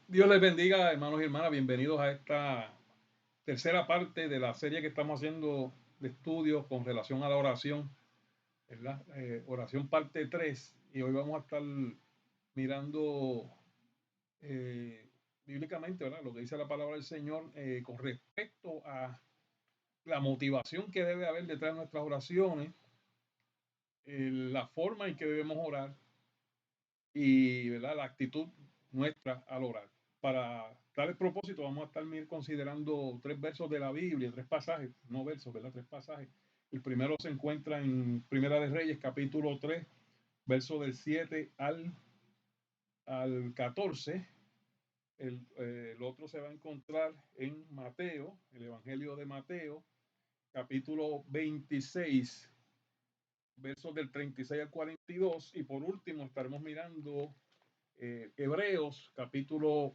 Dios les bendiga, hermanos y hermanas. Bienvenidos a esta tercera parte de la serie que estamos haciendo de estudios con relación a la oración, ¿verdad? Oración parte 3. Y hoy vamos a estar mirando bíblicamente, ¿verdad? Lo que dice la palabra del Señor con respecto a la motivación que debe haber detrás de nuestras oraciones, la forma en que debemos orar y, ¿verdad?, la actitud nuestra al orar. Para tal propósito vamos a estar considerando tres versos de la Biblia, tres pasajes, no versos, ¿verdad? Tres pasajes. El primero se encuentra en Primera de Reyes, capítulo 3, verso del 7 al 14. El otro se va a encontrar en Mateo, el Evangelio de Mateo, capítulo 26, versos del 36 al 42. Y por último estaremos mirando Hebreos, capítulo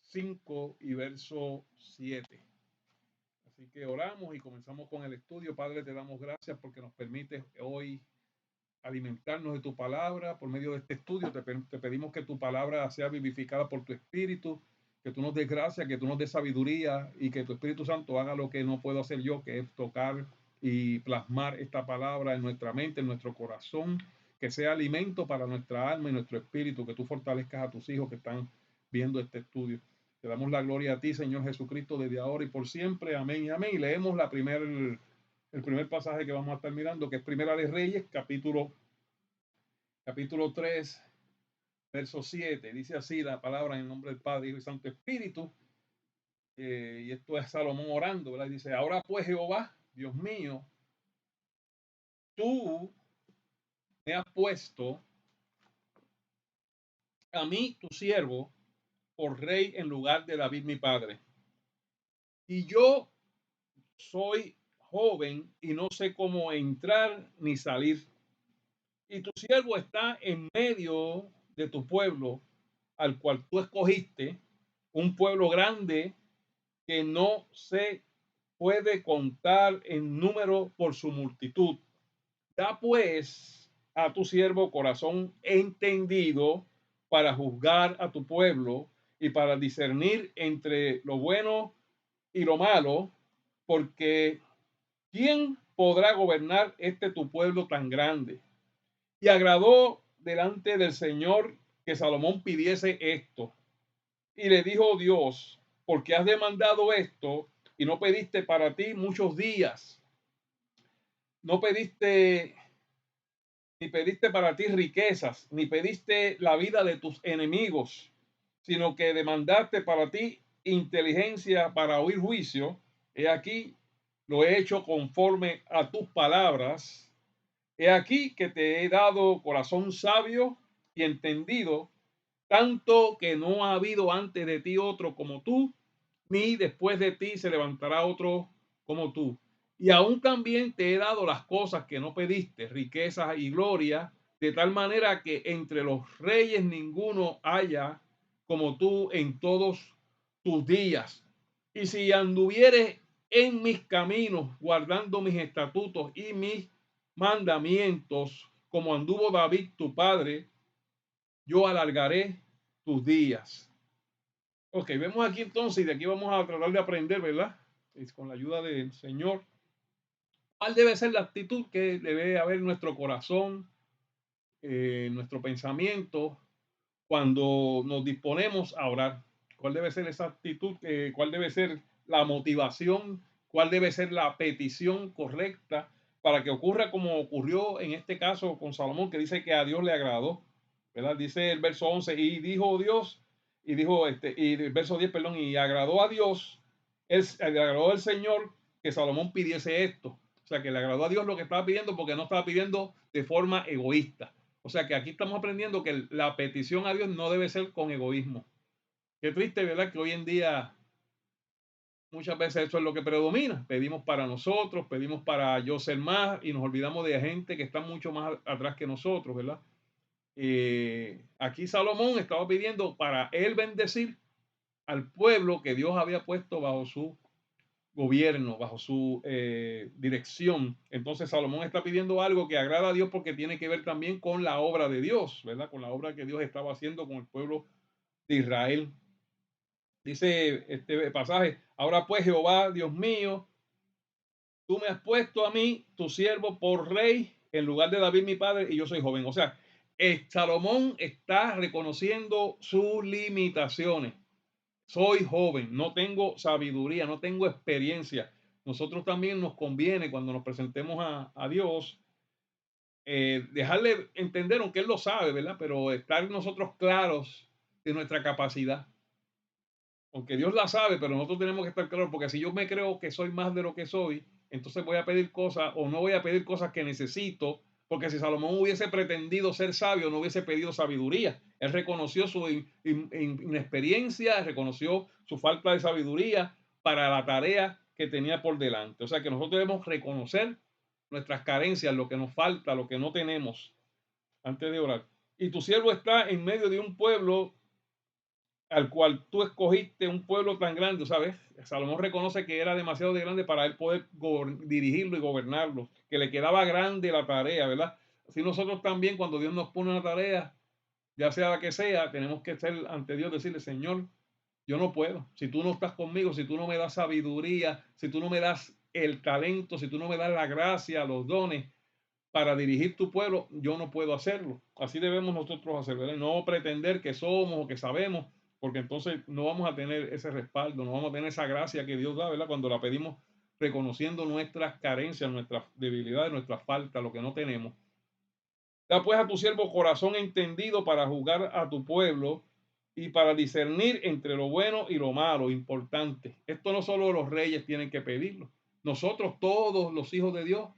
5 y verso 7. Así que oramos y comenzamos con el estudio. Padre, te damos gracias porque nos permites hoy alimentarnos de tu palabra por medio de este estudio. Te pedimos que tu palabra sea vivificada por tu espíritu, que tú nos des gracia, que tú nos des sabiduría y que tu Espíritu Santo haga lo que no puedo hacer yo, que es tocar y plasmar esta palabra en nuestra mente, en nuestro corazón, que sea alimento para nuestra alma y nuestro espíritu, que tú fortalezcas a tus hijos que están viendo este estudio. Te damos la gloria a ti, Señor Jesucristo, desde ahora y por siempre. Amén y amén. Y leemos el primer pasaje que vamos a estar mirando, que es Primera de Reyes, capítulo 3, verso 7. Dice así la palabra en el nombre del Padre, Hijo y Santo Espíritu. Y esto es Salomón orando, ¿verdad? Dice, ahora pues Jehová, Dios mío, tú me has puesto a mí, tu siervo, por rey en lugar de David, mi padre. Y yo soy joven y no sé cómo entrar ni salir. Y tu siervo está en medio de tu pueblo, al cual tú escogiste, un pueblo grande que no se puede contar en número por su multitud. Da pues a tu siervo corazón entendido para juzgar a tu pueblo y para discernir entre lo bueno y lo malo, porque ¿quién podrá gobernar este tu pueblo tan grande? Y agradó delante del Señor que Salomón pidiese esto. Y le dijo Dios, porque has demandado esto y no pediste para ti muchos días, no pediste, ni pediste para ti riquezas, ni pediste la vida de tus enemigos, sino que demandaste para ti inteligencia para oír juicio. He aquí, lo he hecho conforme a tus palabras. He aquí que te he dado corazón sabio y entendido, tanto que no ha habido antes de ti otro como tú, ni después de ti se levantará otro como tú. Y aún también te he dado las cosas que no pediste, riquezas y gloria, de tal manera que entre los reyes ninguno haya como tú en todos tus días. Y si anduvieres en mis caminos, guardando mis estatutos y mis mandamientos, como anduvo David tu padre, yo alargaré tus días. Ok, vemos aquí entonces, y de aquí vamos a tratar de aprender, ¿verdad? Es con la ayuda del Señor. ¿Cuál debe ser la actitud que debe haber en nuestro corazón, nuestro pensamiento, cuando nos disponemos a orar? ¿Cuál debe ser esa actitud? ¿Cuál debe ser la motivación? ¿Cuál debe ser la petición correcta para que ocurra como ocurrió en este caso con Salomón, que dice que a Dios le agradó? ¿Verdad? Dice el verso 11, y dijo Dios, y el verso 10, perdón, y agradó a Dios, le agradó al Señor que Salomón pidiese esto. O sea, que le agradó a Dios lo que estaba pidiendo porque no estaba pidiendo de forma egoísta. O sea, que aquí estamos aprendiendo que la petición a Dios no debe ser con egoísmo. Qué triste, ¿verdad? Que hoy en día muchas veces eso es lo que predomina. Pedimos para nosotros, pedimos para yo ser más y nos olvidamos de gente que está mucho más atrás que nosotros, ¿verdad? Aquí Salomón estaba pidiendo para él bendecir al pueblo que Dios había puesto bajo su gobierno, bajo su dirección. Entonces Salomón está pidiendo algo que agrada a Dios porque tiene que ver también con la obra de Dios, ¿verdad? Con la obra que Dios estaba haciendo con el pueblo de Israel. Dice este pasaje, ahora pues Jehová, Dios mío, tú me has puesto a mí, tu siervo, por rey en lugar de David mi padre y yo soy joven. O sea, Salomón está reconociendo sus limitaciones. Soy joven, no tengo sabiduría, no tengo experiencia. Nosotros también nos conviene cuando nos presentemos a Dios, dejarle entender, aunque Él lo sabe, ¿verdad? Pero estar nosotros claros de nuestra capacidad. Aunque Dios la sabe, pero nosotros tenemos que estar claros, porque si yo me creo que soy más de lo que soy, entonces voy a pedir cosas o no voy a pedir cosas que necesito, porque si Salomón hubiese pretendido ser sabio, no hubiese pedido sabiduría. Él reconoció su inexperiencia, reconoció su falta de sabiduría para la tarea que tenía por delante. O sea que nosotros debemos reconocer nuestras carencias, lo que nos falta, lo que no tenemos antes de orar. Y tu siervo está en medio de un pueblo al cual tú escogiste, un pueblo tan grande, ¿sabes? Salomón reconoce que era demasiado grande para él poder dirigirlo y gobernarlo, que le quedaba grande la tarea, ¿verdad? Así nosotros también, cuando Dios nos pone una tarea, ya sea la que sea, tenemos que ser ante Dios, decirle, Señor, yo no puedo. Si tú no estás conmigo, si tú no me das sabiduría, si tú no me das el talento, si tú no me das la gracia, los dones para dirigir tu pueblo, yo no puedo hacerlo. Así debemos nosotros hacer, ¿verdad? No pretender que somos o que sabemos, porque entonces no vamos a tener ese respaldo, no vamos a tener esa gracia que Dios da, ¿verdad? Cuando la pedimos reconociendo nuestras carencias, nuestras debilidades, nuestras faltas, lo que no tenemos. Da pues a tu siervo corazón entendido para juzgar a tu pueblo y para discernir entre lo bueno y lo malo, importante. Esto no solo los reyes tienen que pedirlo. Nosotros, todos los hijos de Dios,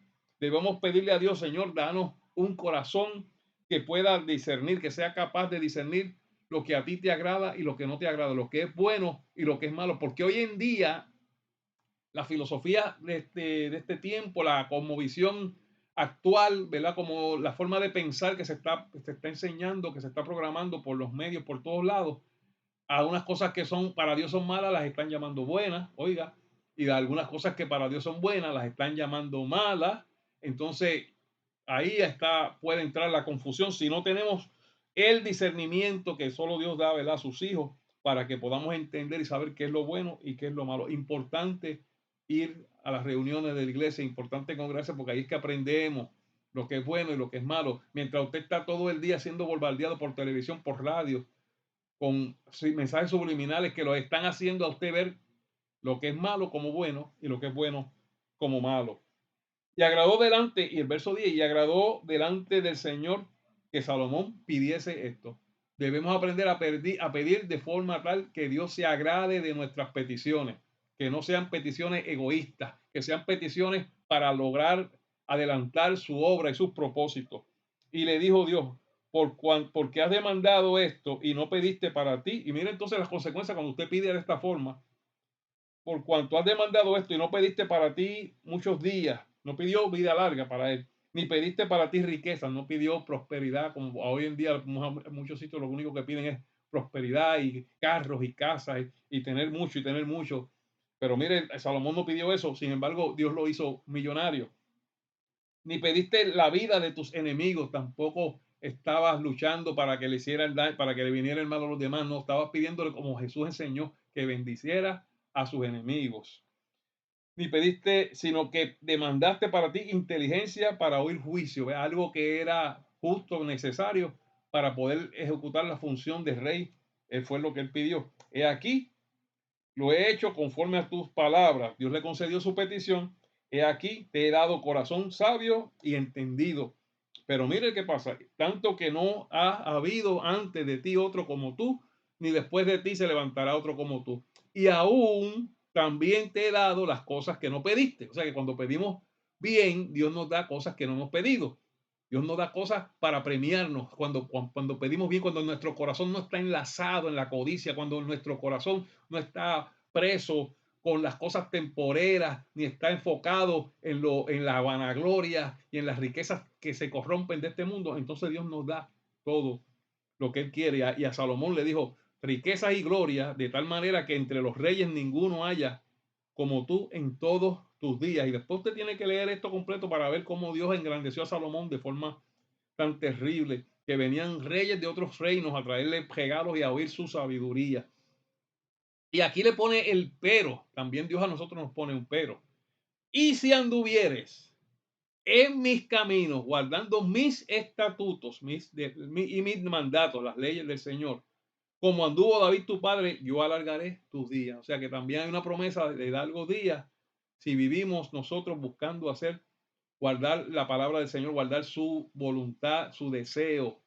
debemos pedirle a Dios, Señor, danos un corazón que pueda discernir, que sea capaz de discernir lo que a ti te agrada y lo que no te agrada, lo que es bueno y lo que es malo. Porque hoy en día la filosofía de este tiempo, la cosmovisión actual, ¿verdad? Como la forma de pensar que se está enseñando, que se está programando por los medios, por todos lados, a unas cosas que son para Dios son malas, las están llamando buenas, oiga, y de algunas cosas que para Dios son buenas, las están llamando malas. Entonces, ahí está, puede entrar la confusión si no tenemos el discernimiento que solo Dios da, ¿verdad? A sus hijos para que podamos entender y saber qué es lo bueno y qué es lo malo. Importante ir a las reuniones de la iglesia, importante congregarse porque ahí es que aprendemos lo que es bueno y lo que es malo. Mientras usted está todo el día siendo bombardeado por televisión, por radio, con mensajes subliminales que lo están haciendo a usted ver lo que es malo como bueno y lo que es bueno como malo. Y agradó delante, y el verso 10, y agradó delante del Señor que Salomón pidiese esto. Debemos aprender a pedir de forma tal que Dios se agrade de nuestras peticiones, que no sean peticiones egoístas, que sean peticiones para lograr adelantar su obra y sus propósitos. Y le dijo Dios, porque has demandado esto y no pediste para ti. Y mire entonces las consecuencias cuando usted pide de esta forma, por cuanto has demandado esto y no pediste para ti muchos días, no pidió vida larga para él, ni pediste para ti riqueza, no pidió prosperidad, como hoy en día en muchos sitios lo único que piden es prosperidad y carros y casas y tener mucho y tener mucho. Pero mire, Salomón no pidió eso, sin embargo, Dios lo hizo millonario. Ni pediste la vida de tus enemigos, tampoco estabas luchando para que le hicieran daño, para que le viniera el mal a los demás, no, estabas pidiéndole como Jesús enseñó, que bendiciera a sus enemigos. Ni pediste, sino que demandaste para ti inteligencia para oír juicio, ¿ve? Algo que era justo, necesario para poder ejecutar la función de rey. Fue lo que él pidió. He aquí, lo he hecho conforme a tus palabras. Dios le concedió su petición. He aquí, te he dado corazón sabio y entendido. Pero mire qué pasa, tanto que no ha habido antes de ti otro como tú, ni después de ti se levantará otro como tú. Y aún también te he dado las cosas que no pediste. O sea que cuando pedimos bien, Dios nos da cosas que no hemos pedido. Dios nos da cosas para premiarnos cuando pedimos bien, cuando nuestro corazón no está enlazado en la codicia, cuando nuestro corazón no está preso con las cosas temporeras, ni está enfocado en la vanagloria y en las riquezas que se corrompen de este mundo. Entonces Dios nos da todo lo que Él quiere. Y a Salomón le dijo, riquezas y gloria, de tal manera que entre los reyes ninguno haya como tú en todos tus días. Y después usted tiene que leer esto completo para ver cómo Dios engrandeció a Salomón de forma tan terrible, que venían reyes de otros reinos a traerle regalos y a oír su sabiduría. Y aquí le pone el pero, también Dios a nosotros nos pone un pero. Y si anduvieres en mis caminos, guardando mis estatutos y mis mandatos, las leyes del Señor, como anduvo David tu padre, yo alargaré tus días. O sea que también hay una promesa de largos días si vivimos nosotros buscando guardar la palabra del Señor, guardar su voluntad, su deseo,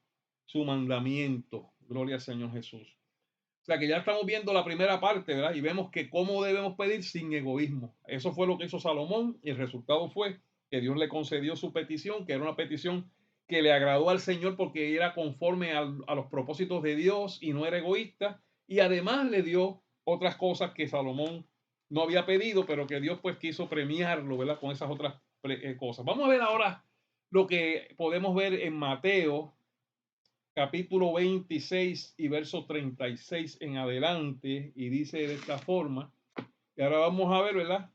su mandamiento. Gloria al Señor Jesús. O sea que ya estamos viendo la primera parte, ¿verdad? Y vemos que cómo debemos pedir sin egoísmo. Eso fue lo que hizo Salomón y el resultado fue que Dios le concedió su petición, que era una petición que le agradó al Señor porque era conforme a los propósitos de Dios y no era egoísta. Y además le dio otras cosas que Salomón no había pedido, pero que Dios pues quiso premiarlo, ¿verdad? Con esas otras cosas. Vamos a ver ahora lo que podemos ver en Mateo capítulo 26 y verso 36 en adelante, y dice de esta forma, y ahora vamos a ver, ¿verdad?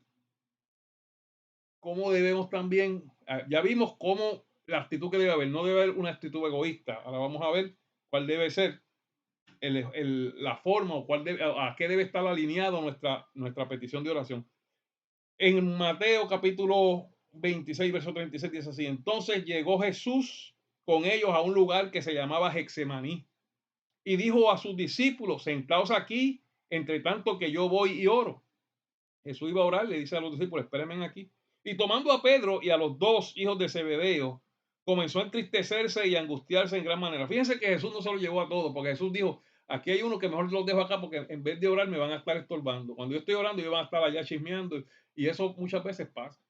Cómo debemos también, ya vimos cómo la actitud que debe haber, no debe haber una actitud egoísta, ahora vamos a ver cuál debe ser la forma o a qué debe estar alineado nuestra petición de oración. En Mateo capítulo 26, verso 36 dice así, entonces llegó Jesús con ellos a un lugar que se llamaba Getsemaní. Y dijo a sus discípulos, sentaos aquí, entre tanto que yo voy y oro. Jesús iba a orar, le dice a los discípulos, espérenme aquí. Y tomando a Pedro y a los dos hijos de Zebedeo, comenzó a entristecerse y a angustiarse en gran manera. Fíjense que Jesús no se lo llevó a todo, porque Jesús dijo, aquí hay uno que mejor los dejo acá, porque en vez de orar me van a estar estorbando. Cuando yo estoy orando, ellos van a estar allá chismeando, y eso muchas veces pasa.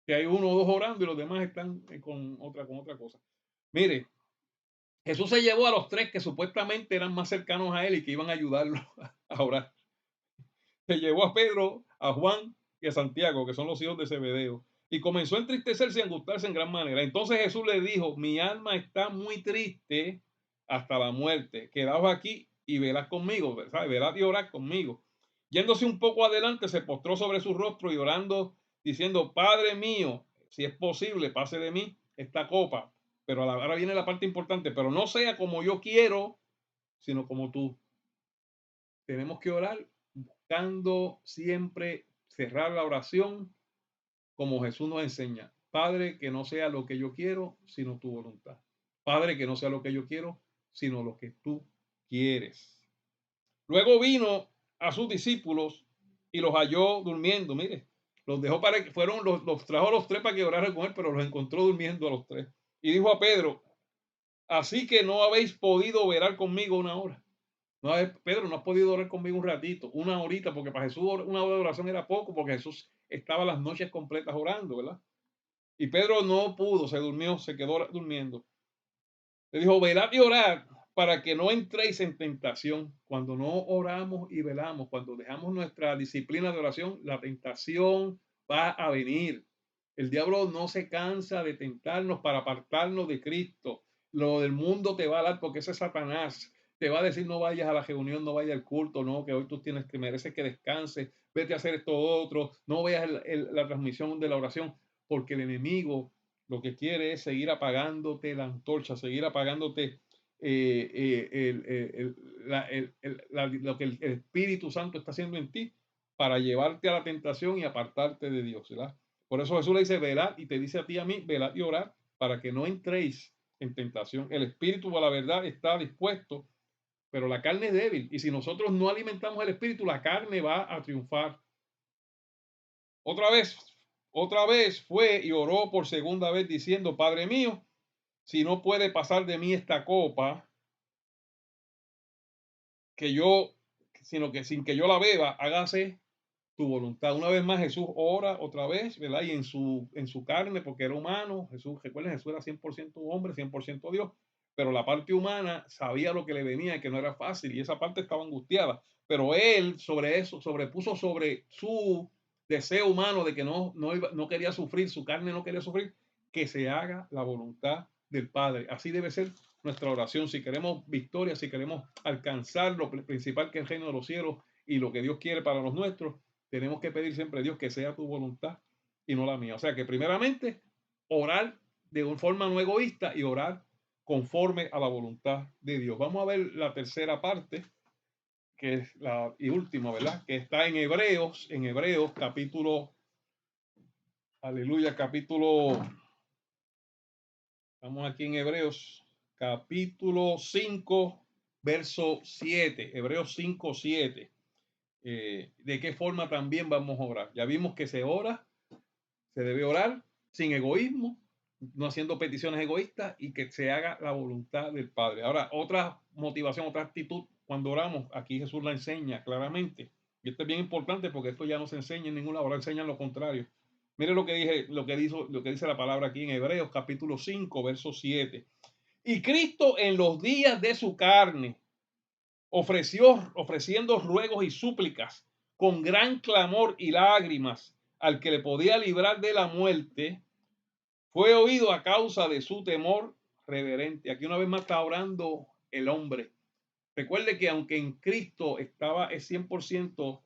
Que hay uno o dos orando y los demás están con otra cosa. Mire, Jesús se llevó a los tres que supuestamente eran más cercanos a él y que iban a ayudarlo a orar. Se llevó a Pedro, a Juan y a Santiago, que son los hijos de Zebedeo, y comenzó a entristecerse y a angustiarse en gran manera. Entonces Jesús le dijo, mi alma está muy triste hasta la muerte. Quedaos aquí y velad conmigo, ¿sabes? Velad y orad conmigo. Yéndose un poco adelante, se postró sobre su rostro y orando, diciendo, Padre mío, si es posible, pase de mí esta copa. Pero ahora viene la parte importante, pero no sea como yo quiero, sino como tú. Tenemos que orar buscando siempre cerrar la oración como Jesús nos enseña. Padre, que no sea lo que yo quiero, sino tu voluntad. Padre, que no sea lo que yo quiero, sino lo que tú quieres. Luego vino a sus discípulos y los halló durmiendo. Mire, los dejó para que los trajo a los tres para que oraran con él, pero los encontró durmiendo a los tres. Y dijo a Pedro, así que no habéis podido velar conmigo una hora. No, Pedro, no has podido orar conmigo un ratito, una horita, porque para Jesús una hora de oración era poco, porque Jesús estaba las noches completas orando, ¿verdad? Y Pedro no pudo, se durmió, se quedó durmiendo. Le dijo, velad y orad para que no entréis en tentación. Cuando no oramos y velamos, cuando dejamos nuestra disciplina de oración, la tentación va a venir. El diablo no se cansa de tentarnos para apartarnos de Cristo. Lo del mundo te va a dar porque ese es Satanás. Te va a decir no vayas a la reunión, no vayas al culto, no, que hoy tú mereces que descanses, vete a hacer esto otro, no veas la transmisión de la oración, porque el enemigo lo que quiere es seguir apagándote la antorcha, seguir apagándote lo que el Espíritu Santo está haciendo en ti para llevarte a la tentación y apartarte de Dios, ¿verdad? Por eso Jesús le dice, velad, y te dice a ti y a mí, velad y orad para que no entréis en tentación. El Espíritu, a la verdad, está dispuesto, pero la carne es débil. Y si nosotros no alimentamos el Espíritu, la carne va a triunfar. Otra vez fue y oró por segunda vez diciendo, Padre mío, si no puede pasar de mí esta copa, sino que sin que yo la beba, hágase tu voluntad. Una vez más Jesús ora otra vez, ¿verdad? Y en su carne, porque era humano, recuerden, Jesús era 100% hombre, 100% Dios, pero la parte humana sabía lo que le venía y que no era fácil, y esa parte estaba angustiada, pero él sobrepuso sobre su deseo humano de que no quería sufrir, su carne no quería sufrir, que se haga la voluntad del Padre. Así debe ser nuestra oración. Si queremos victoria, si queremos alcanzar lo principal que es el reino de los cielos y lo que Dios quiere para los nuestros, tenemos que pedir siempre a Dios que sea tu voluntad y no la mía. O sea que primeramente orar de una forma no egoísta y orar conforme a la voluntad de Dios. Vamos a ver la tercera parte, que es la y última, ¿verdad? Que está en Hebreos capítulo, aleluya, capítulo, estamos aquí en Hebreos capítulo 5, verso 7, Hebreos 5, 7. De qué forma también vamos a orar. Ya vimos que se ora, se debe orar sin egoísmo, no haciendo peticiones egoístas y que se haga la voluntad del Padre. Ahora, otra motivación, otra actitud cuando oramos, aquí Jesús la enseña claramente. Y esto es bien importante porque esto ya no se enseña en ninguna hora, enseñan lo contrario. Mire lo que dije, lo que dice la palabra aquí en Hebreos capítulo 5, verso 7. Y Cristo en los días de su carne ofreciendo ruegos y súplicas con gran clamor y lágrimas al que le podía librar de la muerte, fue oído a causa de su temor reverente. Aquí una vez más está orando el hombre. Recuerde que aunque en Cristo estaba el 100%,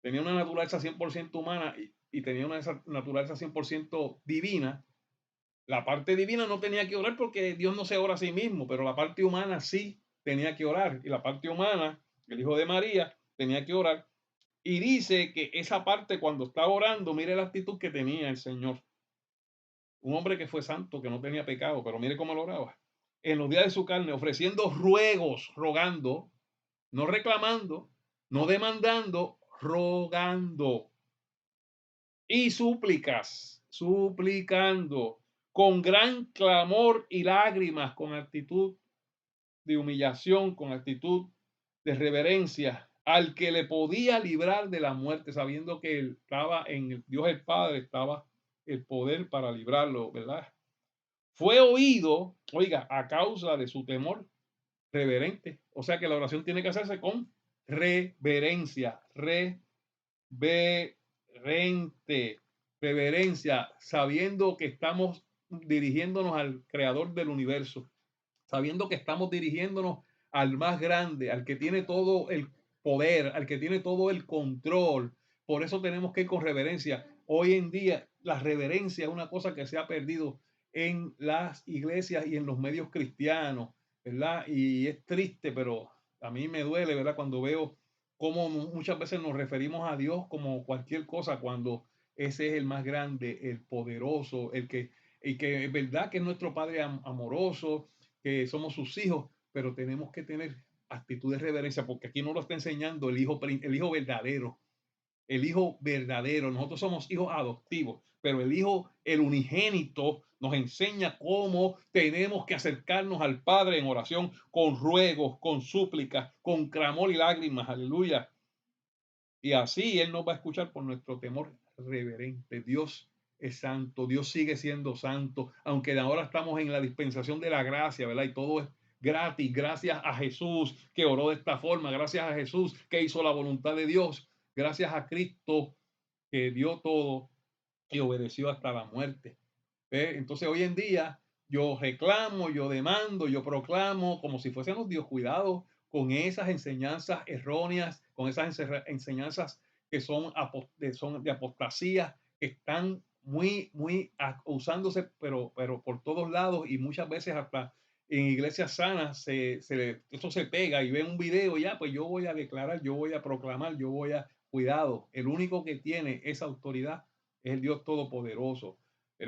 tenía una naturaleza 100% humana y tenía una naturaleza 100% divina, la parte divina no tenía que orar porque Dios no se ora a sí mismo, pero la parte humana sí tenía que orar. Y la parte humana, el hijo de María, tenía que orar. Y dice que esa parte cuando estaba orando, mire la actitud que tenía el Señor. Un hombre que fue santo, que no tenía pecado, pero mire cómo lo oraba. En los días de su carne, ofreciendo ruegos, rogando, no reclamando, no demandando, rogando. Y súplicas, suplicando, con gran clamor y lágrimas, con actitud de humillación, con actitud de reverencia, al que le podía librar de la muerte, sabiendo que él estaba en el Dios el Padre, estaba el poder para librarlo, ¿verdad? Fue oído, oiga, a causa de su temor reverente. O sea que la oración tiene que hacerse con reverencia, reverente, reverencia, sabiendo que estamos dirigiéndonos al creador del universo, sabiendo que estamos dirigiéndonos al más grande, al que tiene todo el poder, al que tiene todo el control. Por eso tenemos que ir con reverencia. Hoy en día la reverencia es una cosa que se ha perdido en las iglesias y en los medios cristianos, ¿verdad? Y es triste, pero a mí me duele, ¿verdad? Cuando veo cómo muchas veces nos referimos a Dios como cualquier cosa, cuando ese es el más grande, el poderoso, el que, y que es verdad que es nuestro Padre amoroso, que somos sus hijos, pero tenemos que tener actitud de reverencia, porque aquí no lo está enseñando el hijo verdadero, el hijo verdadero. Nosotros somos hijos adoptivos, pero el hijo, el unigénito, nos enseña cómo tenemos que acercarnos al Padre en oración con ruegos, con súplicas, con clamor y lágrimas. Aleluya. Y así Él nos va a escuchar por nuestro temor reverente. Dios es santo, Dios sigue siendo santo, aunque ahora estamos en la dispensación de la gracia, ¿verdad? Y todo es gratis, gracias a Jesús que oró de esta forma, gracias a Jesús que hizo la voluntad de Dios, gracias a Cristo que dio todo y obedeció hasta la muerte. Entonces hoy en día yo reclamo, yo demando, yo proclamo como si fuésemos Dios. Cuidado con esas enseñanzas erróneas, con esas enseñanzas que son de apostasía, que están muy usándose, pero por todos lados y muchas veces hasta en iglesias sanas eso se pega y ven un video y ya, pues yo voy a declarar, yo voy a proclamar, yo voy a... Cuidado, el único que tiene esa autoridad es el Dios Todopoderoso.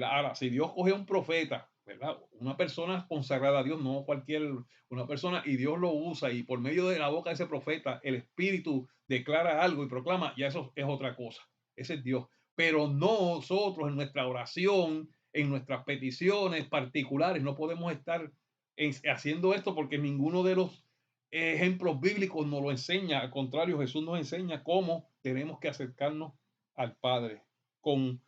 Ahora, si Dios coge a un profeta, ¿verdad? Una persona consagrada a Dios, no cualquier, una persona, y Dios lo usa y por medio de la boca de ese profeta, el Espíritu declara algo y proclama, ya eso es otra cosa. Ese es Dios. Pero nosotros en nuestra oración, en nuestras peticiones particulares, no podemos estar haciendo esto porque ninguno de los ejemplos bíblicos nos lo enseña. Al contrario, Jesús nos enseña cómo tenemos que acercarnos al Padre con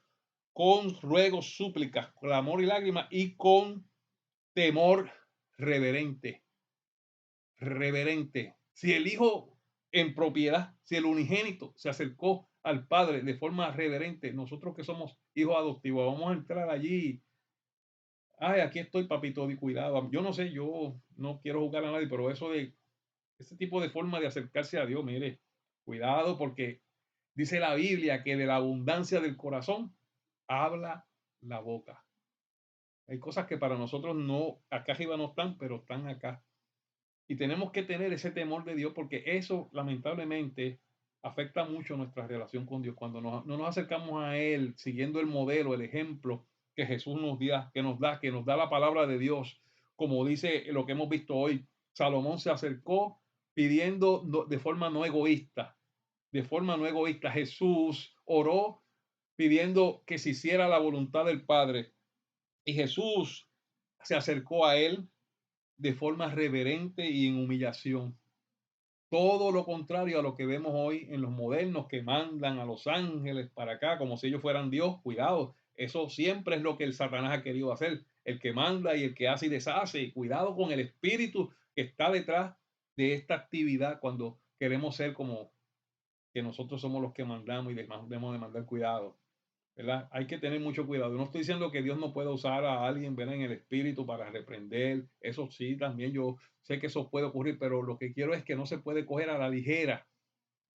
ruegos, súplicas, clamor y lágrimas y con temor reverente. Reverente. Si el Hijo en propiedad, si el unigénito se acercó al Padre de forma reverente, nosotros que somos hijos adoptivos, vamos a entrar allí. Ay, aquí estoy, papito, de cuidado. Yo no sé, yo no quiero jugar a nadie, pero eso de ese tipo de forma de acercarse a Dios, mire, cuidado, porque Dice la Biblia que de la abundancia del corazón habla la boca. Hay cosas que para nosotros no, acá arriba no están, pero están acá. Y tenemos que tener ese temor de Dios porque eso lamentablemente afecta mucho nuestra relación con Dios. Cuando no nos acercamos a Él siguiendo el modelo, el ejemplo que Jesús que nos da la palabra de Dios, como dice lo que hemos visto hoy. Salomón se acercó pidiendo de forma no egoísta, de forma no egoísta. Jesús oró pidiendo que se hiciera la voluntad del Padre y Jesús se acercó a Él de forma reverente y en humillación. Todo lo contrario a lo que vemos hoy en los modernos que mandan a los ángeles para acá como si ellos fueran Dios. Cuidado, eso siempre es lo que el Satanás ha querido hacer. El que manda y el que hace y deshace. Cuidado con el espíritu que está detrás de esta actividad cuando queremos ser como que nosotros somos los que mandamos y debemos de mandar cuidado. ¿Verdad? Hay que tener mucho cuidado. No estoy diciendo que Dios no pueda usar a alguien, ¿verdad? En el espíritu para reprender. Eso sí, también yo sé que eso puede ocurrir, pero lo que quiero es que no se puede coger a la ligera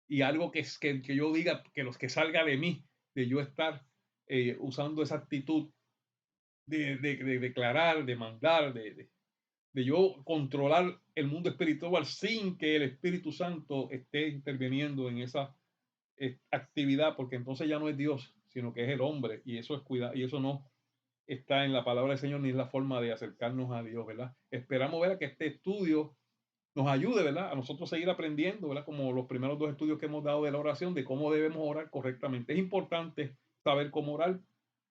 y algo que yo diga, que los que salga de mí, de yo estar usando esa actitud de declarar, de mandar, de yo controlar el mundo espiritual sin que el Espíritu Santo esté interviniendo en esa actividad, porque entonces ya no es Dios, sino que es el hombre, y eso es cuidado, y eso no está en la palabra del Señor ni es la forma de acercarnos a Dios, ¿verdad? Esperamos ver que este estudio nos ayude, ¿verdad? A nosotros seguir aprendiendo, ¿verdad? Como los primeros dos estudios que hemos dado de la oración, de cómo debemos orar correctamente. Es importante saber cómo orar,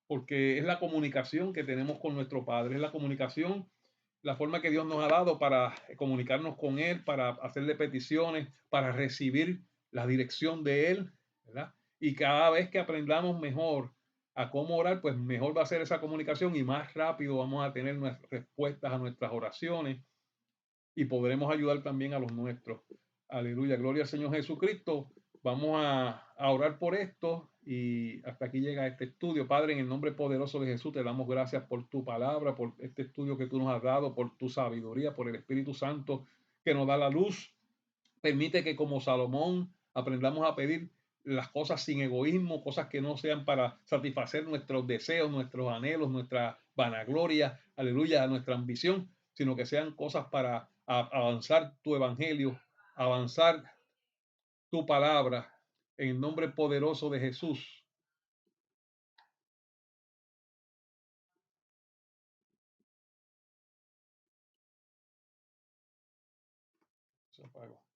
porque es la comunicación que tenemos con nuestro Padre, es la comunicación, la forma que Dios nos ha dado para comunicarnos con Él, para hacerle peticiones, para recibir la dirección de Él, ¿verdad? Y cada vez que aprendamos mejor a cómo orar, pues mejor va a ser esa comunicación y más rápido vamos a tener nuestras respuestas a nuestras oraciones y podremos ayudar también a los nuestros. Aleluya, gloria al Señor Jesucristo. Vamos a orar por esto y hasta aquí llega este estudio. Padre, en el nombre poderoso de Jesús, te damos gracias por tu palabra, por este estudio que tú nos has dado, por tu sabiduría, por el Espíritu Santo que nos da la luz. Permite que como Salomón aprendamos a pedir las cosas sin egoísmo, cosas que no sean para satisfacer nuestros deseos, nuestros anhelos, nuestra vanagloria, aleluya, nuestra ambición, sino que sean cosas para avanzar tu evangelio, avanzar tu palabra, en el nombre poderoso de Jesús. Se apagó.